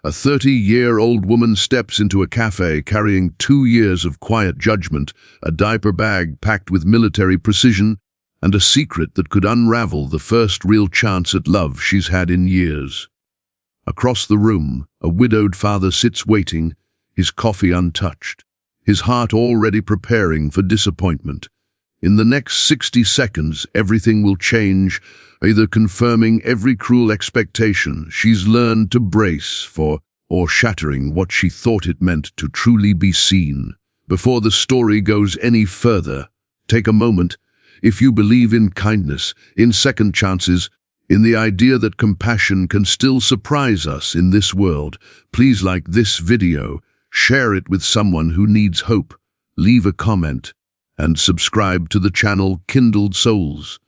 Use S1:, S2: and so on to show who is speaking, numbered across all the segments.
S1: A 30-year-old woman steps into a cafe carrying 2 years of quiet judgment, a diaper bag packed with military precision, and a secret that could unravel the first real chance at love she's had in years. Across the room, a widowed father sits waiting, his coffee untouched, his heart already preparing for disappointment. In the next 60 seconds, everything will change, either confirming every cruel expectation she's learned to brace for, or shattering what she thought it meant to truly be seen. Before the story goes any further, take a moment. If you believe in kindness, in second chances, in the idea that compassion can still surprise us in this world, please like this video, share it with someone who needs hope, leave a comment, and subscribe to the channel Kindled Souls.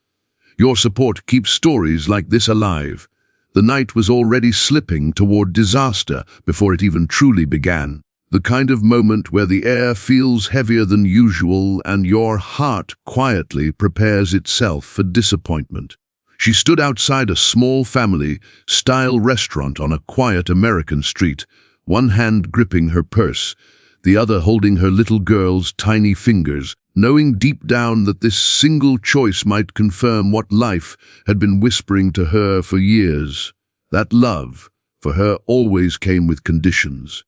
S1: Your support keeps stories like this alive. The night was already slipping toward disaster before it even truly began. The kind of moment where the air feels heavier than usual and your heart quietly prepares itself for disappointment. She stood outside a small family-style restaurant on a quiet American street, one hand gripping her purse, the other holding her little girl's tiny fingers, knowing deep down that this single choice might confirm what life had been whispering to her for years. That love, for her, always came with conditions.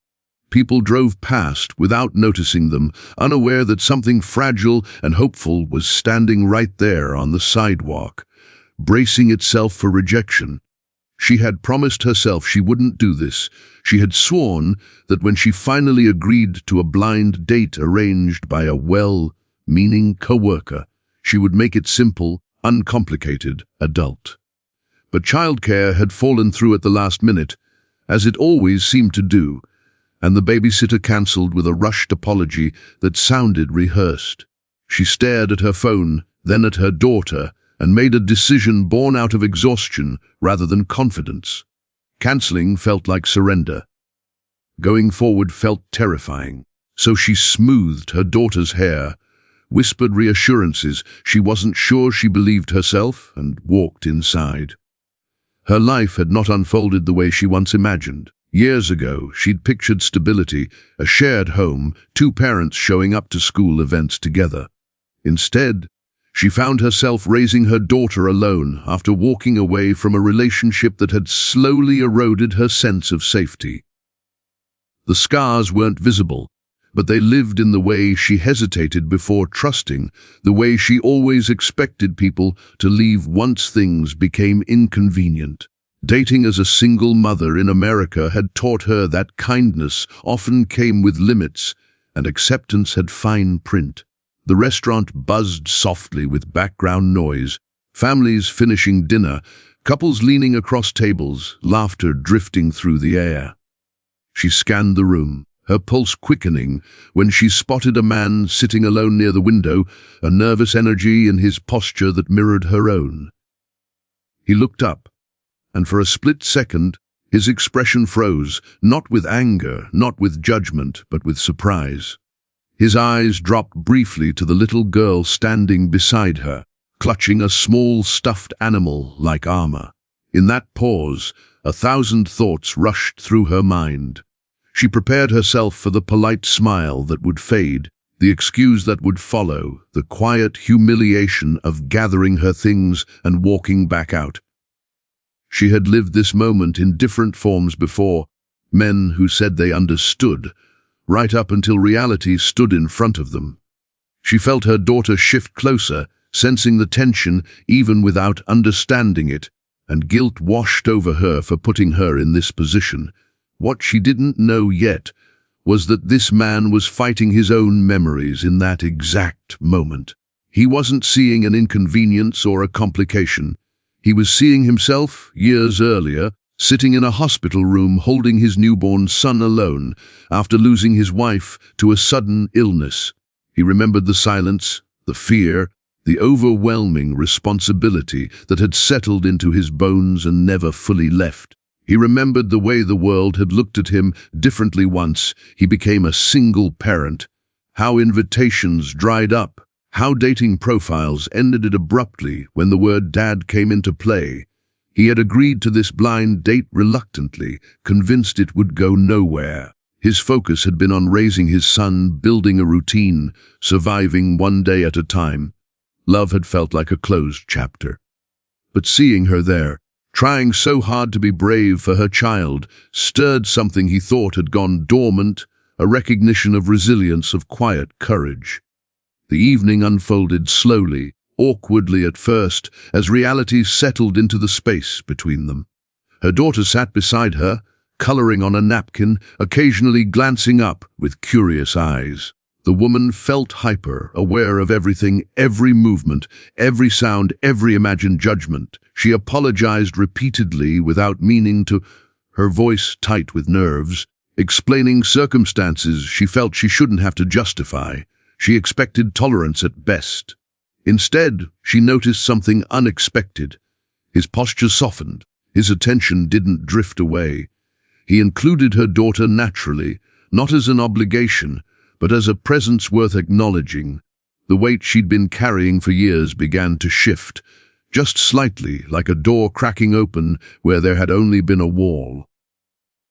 S1: People drove past without noticing them, unaware that something fragile and hopeful was standing right there on the sidewalk, bracing itself for rejection. She had promised herself she wouldn't do this. She had sworn that when she finally agreed to a blind date arranged by a well-meaning coworker, she would make it simple, uncomplicated, adult. But childcare had fallen through at the last minute, as it always seemed to do, and the babysitter cancelled with a rushed apology that sounded rehearsed. She stared at her phone, then at her daughter, and made a decision born out of exhaustion rather than confidence. Cancelling felt like surrender. Going forward felt terrifying. So she smoothed her daughter's hair, whispered reassurances she wasn't sure she believed herself, and walked inside. Her life had not unfolded the way she once imagined. Years ago, she'd pictured stability, a shared home, 2 parents showing up to school events together. Instead, she found herself raising her daughter alone after walking away from a relationship that had slowly eroded her sense of safety. The scars weren't visible, but they lived in the way she hesitated before trusting, the way she always expected people to leave once things became inconvenient. Dating as a single mother in America had taught her that kindness often came with limits, and acceptance had fine print. The restaurant buzzed softly with background noise, families finishing dinner, couples leaning across tables, laughter drifting through the air. She scanned the room, her pulse quickening when she spotted a man sitting alone near the window, a nervous energy in his posture that mirrored her own. He looked up, and for a split second, his expression froze, not with anger, not with judgment, but with surprise. His eyes dropped briefly to the little girl standing beside her, clutching a small stuffed animal like armor. In that pause, 1,000 thoughts rushed through her mind. She prepared herself for the polite smile that would fade, the excuse that would follow, the quiet humiliation of gathering her things and walking back out. She had lived this moment in different forms before, men who said they understood, right up until reality stood in front of them. She felt her daughter shift closer, sensing the tension even without understanding it, and guilt washed over her for putting her in this position. What she didn't know yet was that this man was fighting his own memories in that exact moment. He wasn't seeing an inconvenience or a complication. He was seeing himself, years earlier, sitting in a hospital room holding his newborn son alone after losing his wife to a sudden illness. He remembered the silence, the fear, the overwhelming responsibility that had settled into his bones and never fully left. He remembered the way the world had looked at him differently once he became a single parent, how invitations dried up, how dating profiles ended abruptly when the word dad came into play. He had agreed to this blind date reluctantly, convinced it would go nowhere. His focus had been on raising his son, building a routine, surviving one day at a time. Love had felt like a closed chapter. But seeing her there, trying so hard to be brave for her child, stirred something he thought had gone dormant, a recognition of resilience, of quiet courage. The evening unfolded slowly, awkwardly at first, as reality settled into the space between them. Her daughter sat beside her, coloring on a napkin, occasionally glancing up with curious eyes. The woman felt hyper, aware of everything, every movement, every sound, every imagined judgment. She apologized repeatedly without meaning to, her voice tight with nerves, explaining circumstances she felt she shouldn't have to justify. She expected tolerance at best. Instead, she noticed something unexpected. His posture softened. His attention didn't drift away. He included her daughter naturally, not as an obligation, but as a presence worth acknowledging. The weight she'd been carrying for years began to shift, just slightly, like a door cracking open where there had only been a wall.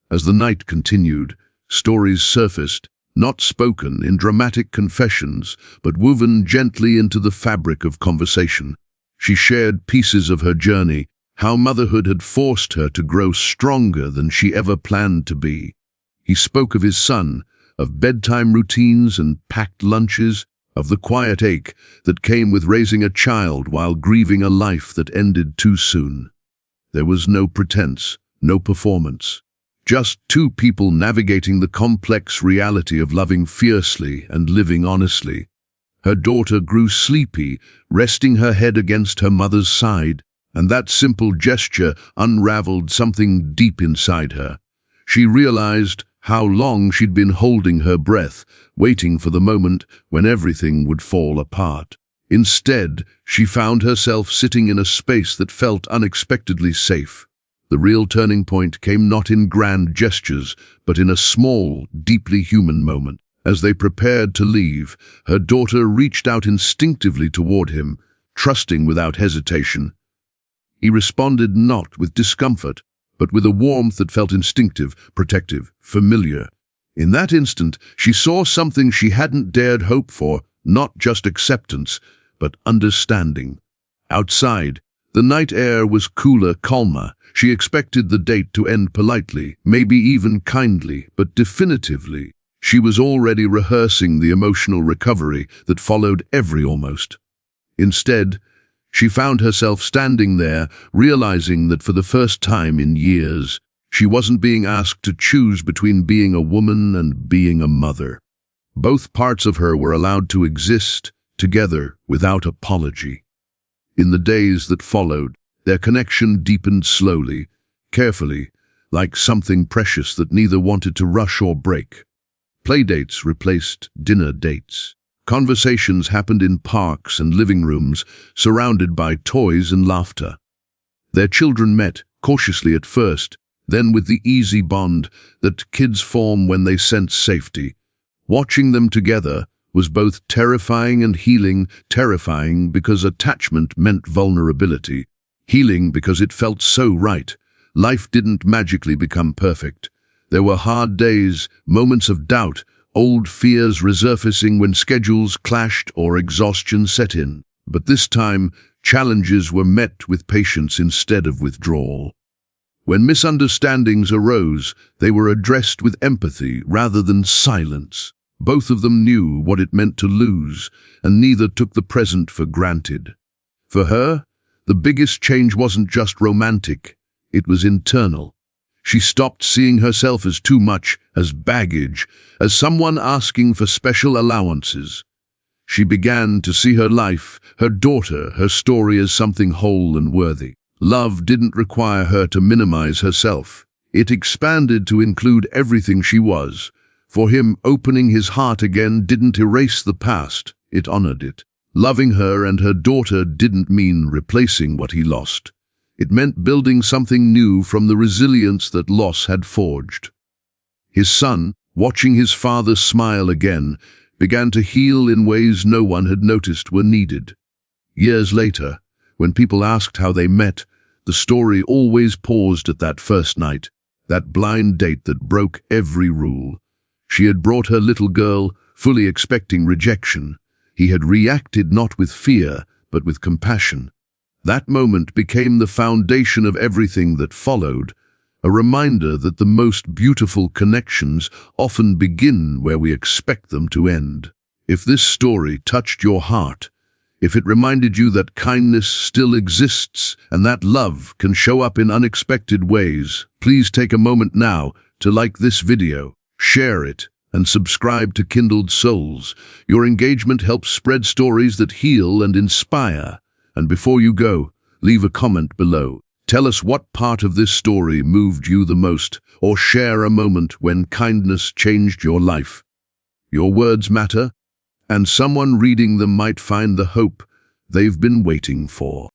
S1: As the night continued, stories surfaced, not spoken in dramatic confessions, but woven gently into the fabric of conversation. She shared pieces of her journey, how motherhood had forced her to grow stronger than she ever planned to be. He spoke of his son, of bedtime routines and packed lunches, of the quiet ache that came with raising a child while grieving a life that ended too soon. There was no pretense, no performance. Just two people navigating the complex reality of loving fiercely and living honestly. Her daughter grew sleepy, resting her head against her mother's side, and that simple gesture unraveled something deep inside her. She realized how long she'd been holding her breath, waiting for the moment when everything would fall apart. Instead, she found herself sitting in a space that felt unexpectedly safe. The real turning point came not in grand gestures, but in a small, deeply human moment. As they prepared to leave, her daughter reached out instinctively toward him, trusting without hesitation. He responded not with discomfort, but with a warmth that felt instinctive, protective, familiar. In that instant, she saw something she hadn't dared hope for, not just acceptance, but understanding. Outside, the night air was cooler, calmer. She expected the date to end politely, maybe even kindly, but definitively. She was already rehearsing the emotional recovery that followed every almost. Instead, she found herself standing there, realizing that for the first time in years, she wasn't being asked to choose between being a woman and being a mother. Both parts of her were allowed to exist together without apology. In the days that followed, their connection deepened slowly, carefully, like something precious that neither wanted to rush or break. Playdates replaced dinner dates. Conversations happened in parks and living rooms, surrounded by toys and laughter. Their children met, cautiously at first, then with the easy bond that kids form when they sense safety. Watching them together was both terrifying and healing. Terrifying because attachment meant vulnerability. Healing because it felt so right. Life didn't magically become perfect. There were hard days, moments of doubt, old fears resurfacing when schedules clashed or exhaustion set in. But this time, challenges were met with patience instead of withdrawal. When misunderstandings arose, they were addressed with empathy rather than silence. Both of them knew what it meant to lose, and neither took the present for granted. For her, the biggest change wasn't just romantic, it was internal. She stopped seeing herself as too much, as baggage, as someone asking for special allowances. She began to see her life, her daughter, her story as something whole and worthy. Love didn't require her to minimize herself. It expanded to include everything she was. For him, opening his heart again didn't erase the past, it honored it. Loving her and her daughter didn't mean replacing what he lost. It meant building something new from the resilience that loss had forged. His son, watching his father smile again, began to heal in ways no one had noticed were needed. Years later, when people asked how they met, The story always paused at that first night, that blind date that broke every rule. She had brought her little girl, fully expecting rejection. He had reacted not with fear, but with compassion. That moment became the foundation of everything that followed, a reminder that the most beautiful connections often begin where we expect them to end. If this story touched your heart, if it reminded you that kindness still exists and that love can show up in unexpected ways, please take a moment now to like this video, share it, and subscribe to Kindled Souls. Your engagement helps spread stories that heal and inspire. And before you go, leave a comment below. Tell us what part of this story moved you the most, or share a moment when kindness changed your life. Your words matter, and someone reading them might find the hope they've been waiting for.